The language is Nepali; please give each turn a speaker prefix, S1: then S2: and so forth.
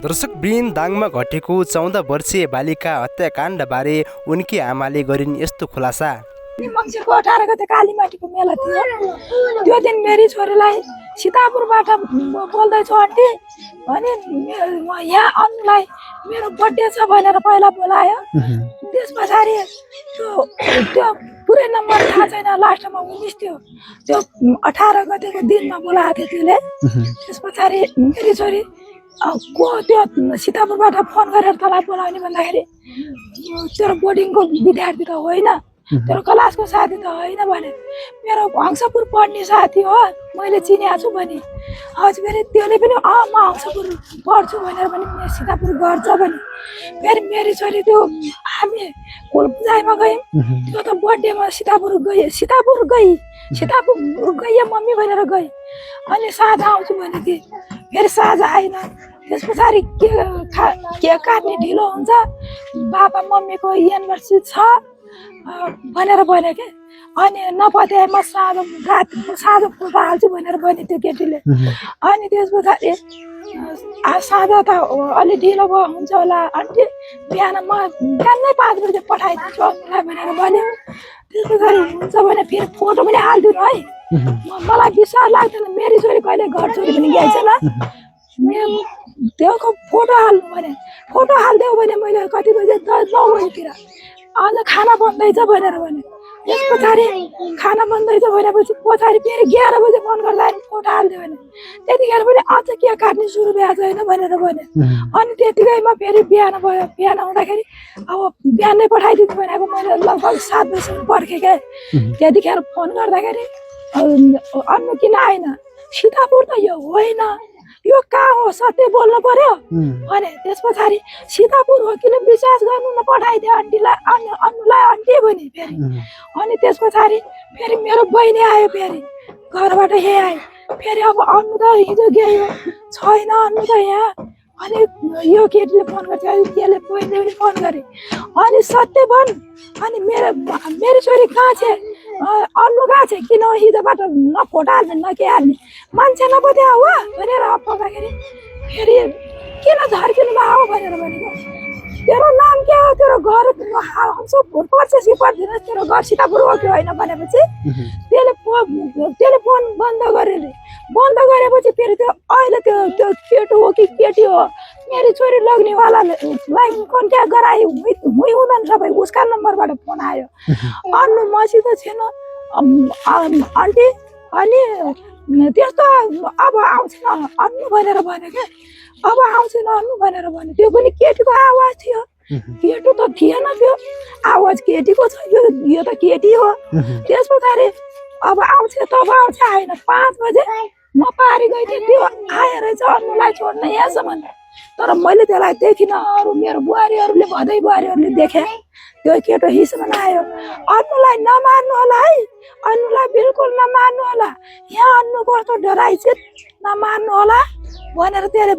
S1: दर्शकवृन्द, दाङमा घटेको 14 वर्षीय बालिका हत्याकाण्डबारे उनकी आमाले गरिन् यस्तो खुलासा।
S2: मङ्सिरको 18 गते कालीमाटीको मेला थियो। त्यो दिन मेरी छोरीलाई सीतापुरबाट बोल्दैछु आन्टी भने यहाँ अन्नुलाई मेरो बर्थडे छ भनेर पहिला बोलायो। त्यस पछाडि त्यो पुरै नम्बर थाहा छैन, लास्टमा 19 थियो। त्यो 18 गतेको दिनमा बोलाएको थियो त्यसले। त्यस पछाडि मेरी छोरी को त्यो सीतापुरबाट फोन गरेर तँलाई बोलाउने भन्दाखेरि तेरो बोर्डिङको विद्यार्थी त होइन, तेरो क्लासको साथी त होइन भने, मेरो हंसपुर पढ्ने साथी हो, मैले चिनेको छु भने। हजुर फेरि त्यसले पनि म हंसपुर पढ्छु भनेर पनि सीतापुर गर्छ भने। फेरि मेरी छोरी त्यो हामी पूजामा गयौँ, त्यो त बर्थडेमा सीतापुर गई मम्मी भनेर गएँ। अनि साँझ आउँछु भने थिएँ, फेरि साँझ आएन। त्यस पछाडि केक काट्ने ढिलो हुन्छ, बाबा मम्मीको एनिभर्सरी छ भनेर भने के। अनि नपत्याएमा साँझ फोटो हाल्छु भनेर भने त्यो केटीले। अनि त्यस पछाडि साँझ त अलि ढिलो भयो, हुन्छ होला आन्टी बिहान म बिहानै 5 बजे पठाइदिन्छु अन्नुलाई भनेर भने। त्यस पछाडि हुन्छ भने फेरि फोटो पनि हालिदिनु है, मलाई विश्वास लाग्दैन मेरी छोरी कहिले घर छोरी पनि गएछ ल। त्यो फोटो हाल्नु भने फोटो हालिदियो भने मैले कति बजे 9 बजीतिर आज खाना बन्दैछ भनेर भने। त्यस पछाडि खाना बन्दैछ भनेपछि पछाडि फेरि 11 बजे फोन गर्दाखेरि फोटो हालिदियो भने त्यतिखेर पनि अझ के काट्ने सुरु भएको छैन भनेर भने। अनि त्यतिकैमा फेरि बिहान भयो, बिहान आउँदाखेरि अब बिहानै पठाइदिनु भनेको मैले लगभग 7 बजीसम्म पर्खेँ क्या। त्यतिखेर फोन गर्दाखेरि अन्नु किन आएन, सीतापुर त यो होइन, यो कहाँ हो, सत्य बोल्नु पर्यो भने। त्यस पछाडि सीतापुर हो किन विश्वास गर्नु न, पठाइदियो आन्टीलाई अन्नुलाई आन्टी भने फेरि। अनि त्यस पछाडि फेरि मेरो बहिनी आयो, फेरि घरबाट यही आयो। फेरि अब अन्नु त हिजो गयो छैन, अन्नु त यहाँ। अनि यो केटीले फोन गर्छ, त्यसले बहिनीले पनि फोन गरे। अनि सत्य भन्, अनि मेरो छोरी कहाँ छ, अन्नु कहाँ छ, किन हिजोबाट न फोटो हाल्ने न के हाल्ने, मान्छे नपत्या हो भनेर पकाखेरि फेरि किन झर्किनु भयो भनेर भनेको। तेरो नाम के हो, तेरो घर हंसपुर पर्छ कि पर्दैन, तेरो घर सीतापुर हो कि होइन भनेपछि त्यसले फोन बन्द गरेपछि फेरि त्यो अहिले त्यो केटो हो कि केटी हो, मेरी छोरी लग्नेवालालाई कन्ट्याक्ट गरायो, हुँइ हुँदैन सबै उसका नम्बरबाट फोन आयो। अन्नु मसित छैन आन्टी। अनि त्यस्तो अब आउँछ न अन्नु भनेर भन्यो क्या, अब आउँछ न अन्नु भनेर भन्यो। त्यो पनि केटीको आवाज थियो, केटो त थिएन, त्यो आवाज केटीको छ, यो त केटी हो। त्यस पछाडि अब आउँछ तब आउँछ, आएन। 5 बजे म पारी गएँ थिएँ, त्यो आएर चाहिँ अन्नुलाई छोड्न यहाँसम्म। तर मैले त्यसलाई देखिनँ, अरू मेरो बुहारीहरूले भदै बुहारीहरूले देखे। त्यो केटो हिस्समा आयो, अन्नुलाई नमार्नु होला है, अन्नुलाई बिल्कुल नमार्नु होला, यहाँ अन्नु कस्तो डराइछ, नमार्नु होला भनेर त्यसले